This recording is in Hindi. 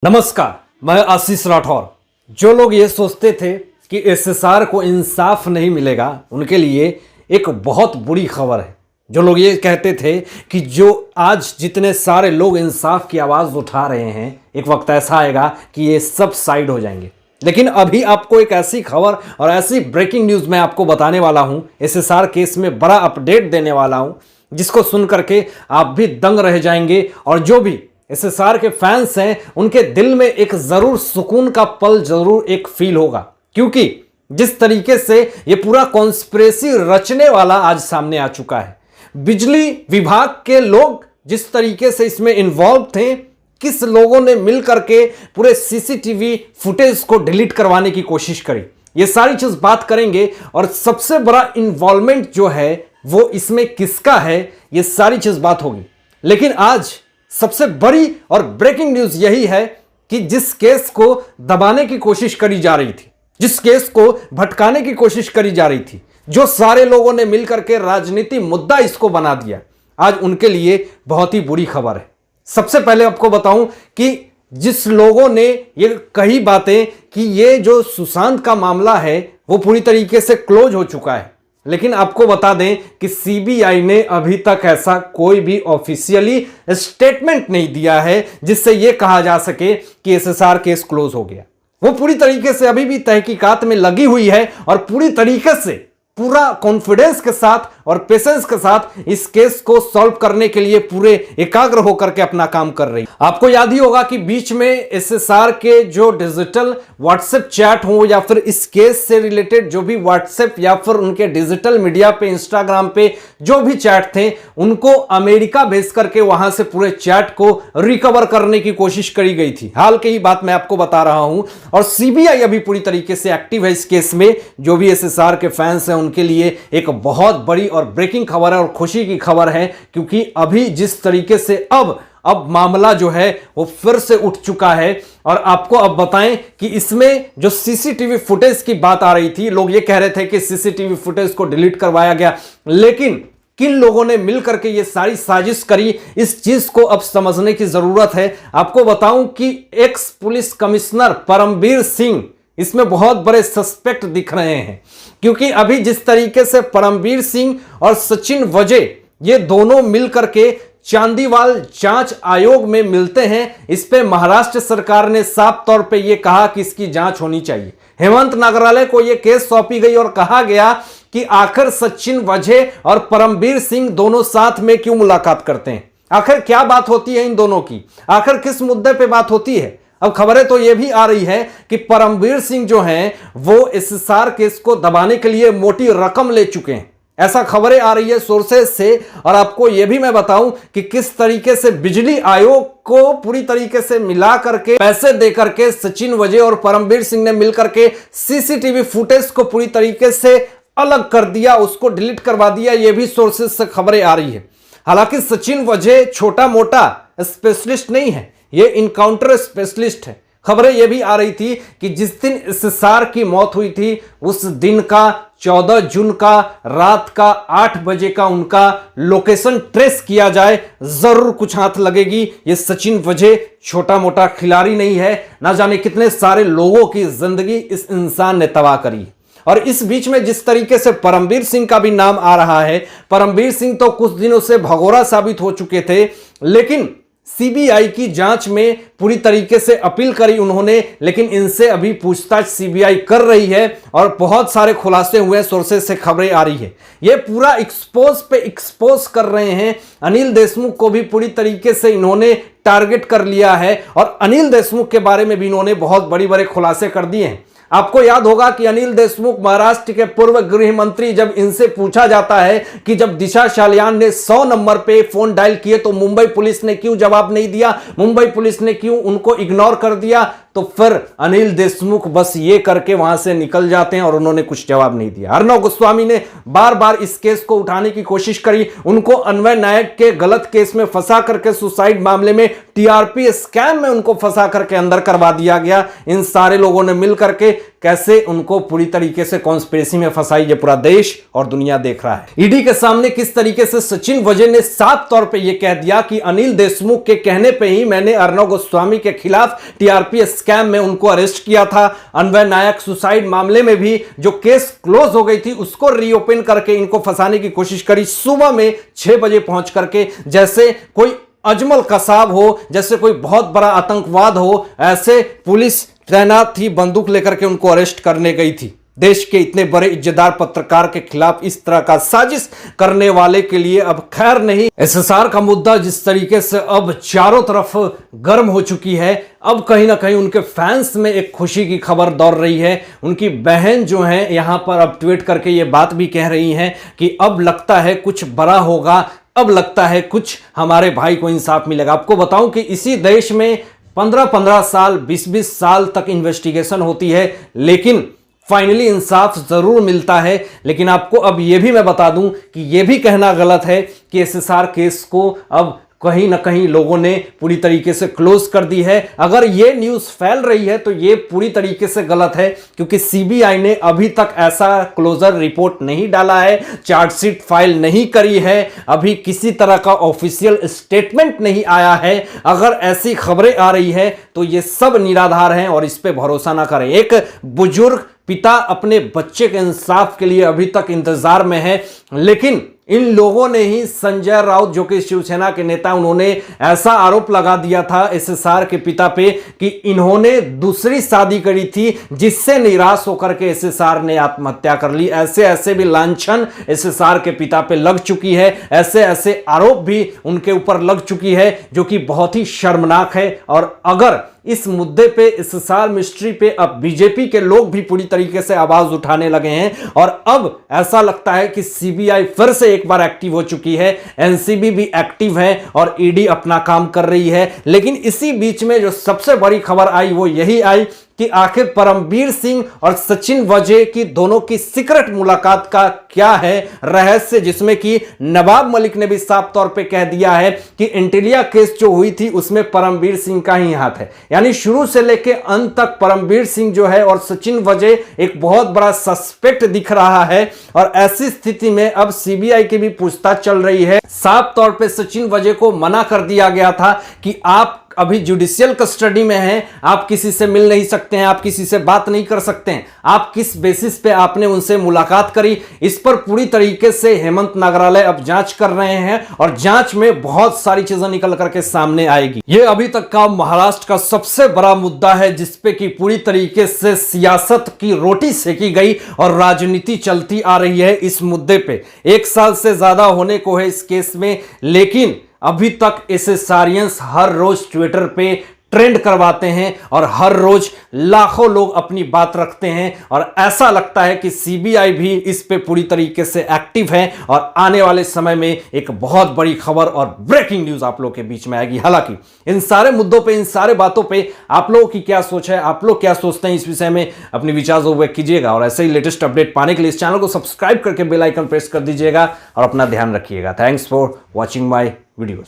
नमस्कार, मैं आशीष राठौर। जो लोग ये सोचते थे कि एसएसआर को इंसाफ नहीं मिलेगा, उनके लिए एक बहुत बुरी खबर है। जो लोग ये कहते थे कि जो आज जितने सारे लोग इंसाफ की आवाज़ उठा रहे हैं, एक वक्त ऐसा आएगा कि ये सब साइड हो जाएंगे। लेकिन अभी आपको एक ऐसी खबर और ऐसी ब्रेकिंग न्यूज़ मैं आपको बताने वाला हूँ, एसएसआर केस में बड़ा अपडेट देने वाला हूँ, जिसको सुन करके आप भी दंग रह जाएंगे। और जो भी एसएसआर के फैंस हैं, उनके दिल में एक जरूर सुकून का पल जरूर एक फील होगा, क्योंकि जिस तरीके से ये पूरा कॉन्स्पिरेसी रचने वाला आज सामने आ चुका है। बिजली विभाग के लोग जिस तरीके से इसमें इन्वॉल्व थे, किस लोगों ने मिल करके पूरे सीसीटीवी फुटेज को डिलीट करवाने की कोशिश करी, ये सारी चीज बात करेंगे। और सबसे बड़ा इन्वॉल्वमेंट जो है वो इसमें किसका है, ये सारी चीज बात होगी। लेकिन आज सबसे बड़ी और ब्रेकिंग न्यूज यही है कि जिस केस को दबाने की कोशिश करी जा रही थी, जिस केस को भटकाने की कोशिश करी जा रही थी, जो सारे लोगों ने मिलकर के राजनीति मुद्दा इसको बना दिया, आज उनके लिए बहुत ही बुरी खबर है। सबसे पहले आपको बताऊं कि जिस लोगों ने ये कही बातें कि ये जो सुशांत का मामला है वो पूरी तरीके से क्लोज हो चुका है, लेकिन आपको बता दें कि सीबीआई ने अभी तक ऐसा कोई भी ऑफिशियली स्टेटमेंट नहीं दिया है जिससे यह कहा जा सके कि एसएसआर केस क्लोज हो गया। वो पूरी तरीके से अभी भी तहकीकात में लगी हुई है और पूरी तरीके से पूरा कॉन्फिडेंस के साथ और पेशेंस के साथ इस केस को सॉल्व करने के लिए पूरे एकाग्र होकर के अपना काम कर रही है। आपको याद ही होगा कि बीच में एसएसआर के जो डिजिटल व्हाट्सएप चैट हो या फिर इस केस से रिलेटेड जो भी व्हाट्सएप या फिर उनके डिजिटल मीडिया पे, इंस्टाग्राम पे जो भी चैट थे, उनको अमेरिका भेज करके वहां से पूरे चैट को रिकवर करने की कोशिश करी गई थी। हाल की ही बात मैं आपको बता रहा हूं। और सीबीआई अभी पूरी तरीके से एक्टिव है इस केस में। जो भी एसएसआर के फैंस हैं उनके लिए एक बहुत बड़ी और ब्रेकिंग खबर है और खुशी की खबर है, क्योंकि अभी जिस तरीके से अब मामला जो है वो फिर से उठ चुका है। और आपको अब बताएं कि इसमें जो सीसीटीवी फुटेज की बात आ रही थी, लोग ये कह रहे थे कि सीसीटीवी फुटेज को डिलीट करवाया गया, लेकिन किन लोगों ने मिलकर के ये सारी साजिश करी, इस चीज को अब समझने की जरूरत है। आपको बताऊं कि x police commissioner Parambir Singh इसमें बहुत बड़े सस्पेक्ट दिख रहे हैं, क्योंकि अभी जिस तरीके से परमबीर सिंह और सचिन वजे ये दोनों मिलकर के चांदीवाल जांच आयोग में मिलते हैं, इस पे महाराष्ट्र सरकार ने साफ तौर पे ये कहा कि इसकी जांच होनी चाहिए। हेमंत नागराले को ये केस सौंपी गई और कहा गया कि आखिर सचिन वजे और परमबीर सिंह दोनों साथ में क्यों मुलाकात करते हैं, आखिर क्या बात होती है इन दोनों की, आखिर किस मुद्दे पे बात होती है। अब खबरें तो यह भी आ रही है कि परमबीर सिंह जो हैं वो एसएसआर केस को दबाने के लिए मोटी रकम ले चुके हैं, ऐसा खबरें आ रही है सोर्सेज से। और आपको यह भी मैं बताऊं कि किस तरीके से बिजली आयोग को पूरी तरीके से मिला करके पैसे दे करके सचिन वजे और परमबीर सिंह ने मिलकर के सीसीटीवी फुटेज को पूरी तरीके से अलग कर दिया, उसको डिलीट करवा दिया, यह भी सोर्सेज से खबरें आ रही है। हालांकि सचिन वजे छोटा मोटा स्पेशलिस्ट नहीं है, ये इनकाउंटर स्पेशलिस्ट है। खबरें यह भी आ रही थी कि जिस दिन एसएसआर की मौत हुई थी उस दिन का 14 जून का रात का 8 बजे का उनका लोकेशन ट्रेस किया जाए, जरूर कुछ हाथ लगेगी। ये सचिन वजे छोटा मोटा खिलाड़ी नहीं है, ना जाने कितने सारे लोगों की जिंदगी इस इंसान ने तबाह करी। और इस बीच में जिस तरीके से परमबीर सिंह का भी नाम आ रहा है, परमबीर सिंह तो कुछ दिनों से भगोड़ा साबित हो चुके थे, लेकिन सीबीआई की जांच में पूरी तरीके से अपील करी उन्होंने, लेकिन इनसे अभी पूछताछ सीबीआई कर रही है और बहुत सारे खुलासे हुए, सोर्सेज से खबरें आ रही है। ये पूरा एक्सपोज कर रहे हैं। अनिल देशमुख को भी पूरी तरीके से इन्होंने टारगेट कर लिया है और अनिल देशमुख के बारे में भी इन्होंने बहुत बड़े खुलासे कर दिए हैं। आपको याद होगा कि अनिल देशमुख महाराष्ट्र के पूर्व गृह मंत्री, जब इनसे पूछा जाता है कि जब दिशा सालियान ने 100 नंबर पे फोन डायल किए तो मुंबई पुलिस ने क्यों जवाब नहीं दिया, मुंबई पुलिस ने क्यों उनको इग्नोर कर दिया, तो फिर अनिल देशमुख बस ये करके वहां से निकल जाते हैं और उन्होंने कुछ जवाब नहीं दिया। अर्णव गोस्वामी ने बार बार इस केस को उठाने की कोशिश करी, उनको अन्वय नायक के गलत केस में फंसा करके सुसाइड मामले में टीआरपी स्कैम में उनको फंसा करके अंदर करवा दिया गया। इन सारे लोगों ने मिल करके कैसे उनको पूरी तरीके से कॉन्स्पिरेसी में फंसाई, ये पूरा देश और दुनिया देख रहा है। ईडी के सामने किस तरीके से सचिन वजय ने साफ तौर पे ये कह दिया कि अनिल देशमुख के कहने पे ही मैंने अर्णव गोस्वामी के खिलाफ टीआरपी स्कैम में उनको अरेस्ट किया था। अन्वय नायक सुसाइड मामले में भी जो केस क्लोज हो गई थी उसको रीओपन करके इनको फंसाने की कोशिश करी, सुबह में 6 बजे पहुंच करके, जैसे कोई अजमल कसाब हो, जैसे कोई बहुत बड़ा आतंकवाद हो, ऐसे पुलिस तैनात थी, बंदूक लेकर के उनको अरेस्ट करने गई थी। देश के इतने बड़े इज्जतदार पत्रकार के खिलाफ इस तरह का साजिश करने वाले के लिए अब खैर नहीं। एसएसआर का मुद्दा जिस तरीके से अब चारों तरफ गर्म हो चुकी है, अब कहीं ना कहीं उनके फैंस में एक खुशी की खबर दौड़ रही है। उनकी बहन जो है यहां पर अब ट्वीट करके ये बात भी कह रही हैं कि अब लगता है कुछ बड़ा होगा, अब लगता है कुछ हमारे भाई को इंसाफ मिलेगा। आपको बताऊं कि इसी देश में 15-15 साल, 20-20 साल तक इन्वेस्टिगेशन होती है, लेकिन फाइनली इंसाफ जरूर मिलता है। लेकिन आपको अब यह भी मैं बता दूं कि यह भी कहना गलत है कि एसएसआर केस को अब कहीं ना कहीं लोगों ने पूरी तरीके से क्लोज कर दी है। अगर ये न्यूज़ फैल रही है तो ये पूरी तरीके से गलत है, क्योंकि सीबीआई ने अभी तक ऐसा क्लोजर रिपोर्ट नहीं डाला है, चार्जशीट फाइल नहीं करी है, अभी किसी तरह का ऑफिशियल स्टेटमेंट नहीं आया है। अगर ऐसी खबरें आ रही है तो ये सब निराधार हैं और इस पर भरोसा ना करें। एक बुजुर्ग पिता अपने बच्चे के इंसाफ के लिए अभी तक इंतजार में है, लेकिन इन लोगों ने ही, संजय राउत जो कि शिवसेना के नेता, उन्होंने ऐसा आरोप लगा दिया था एसएसआर के पिता पे कि इन्होंने दूसरी शादी करी थी, जिससे निराश होकर के एसएसआर ने आत्महत्या कर ली। ऐसे ऐसे भी लांछन एसएसआर के पिता पे लग चुकी है, ऐसे ऐसे आरोप भी उनके ऊपर लग चुकी है, जो कि बहुत ही शर्मनाक है। और अगर इस मुद्दे पे, एसएसआर मिस्ट्री पे अब बीजेपी के लोग भी पूरी तरीके से आवाज उठाने लगे हैं और अब ऐसा लगता है कि सीबीआई फिर से एक बार एक्टिव हो चुकी है, एनसीबी भी एक्टिव है और ईडी अपना काम कर रही है। लेकिन इसी बीच में जो सबसे बड़ी खबर आई वो यही आई कि आखिर परमबीर सिंह और सचिन वजय की दोनों की सीक्रेट मुलाकात का क्या है रहस्य, जिसमें कि नवाब मलिक ने भी साफ तौर पे कह दिया है कि इंटेलिया केस जो हुई थी उसमें परमबीर सिंह का ही हाथ है। यानी शुरू से लेकर अंत तक परमबीर सिंह जो है और सचिन वजय एक बहुत बड़ा सस्पेक्ट दिख रहा है। और ऐसी स्थिति में अब सीबीआई की भी पूछताछ चल रही है। साफ तौर पे सचिन वजय को मना कर दिया गया था कि आप अभी जुडिशियल कस्टडी में हैं, आप किसी से मिल नहीं सकते हैं, आप किसी से बात नहीं कर सकते हैं। आप किस बेसिस पे आपने उनसे मुलाकात करी, इस पर पूरी तरीके से हेमंत नागरालय अब जांच कर रहे हैं और जांच में बहुत सारी चीजें निकल करके सामने आएगी। ये अभी तक का महाराष्ट्र का सबसे बड़ा मुद्दा है, जिसपे कि पूरी तरीके से सियासत की रोटी सेकी गई और राजनीति चलती आ रही है इस मुद्दे पे। 1 साल से ज्यादा होने को है इस केस में, लेकिन अभी तक एसएसआरियंस हर रोज ट्विटर पे ट्रेंड करवाते हैं और हर रोज लाखों लोग अपनी बात रखते हैं। और ऐसा लगता है कि सीबीआई भी इस पे पूरी तरीके से एक्टिव है और आने वाले समय में एक बहुत बड़ी खबर और ब्रेकिंग न्यूज आप लोग के बीच में आएगी। हालांकि इन सारे मुद्दों पे, इन सारे बातों पे आप लोगों की क्या सोच है, आप लोग क्या सोचते हैं इस विषय में, अपने विचार जो व्यक्त कीजिएगा। और ऐसे ही लेटेस्ट अपडेट पाने के लिए इस चैनल को सब्सक्राइब करके बेल आइकन प्रेस कर दीजिएगा और अपना ध्यान रखिएगा। Thanks for watching my video.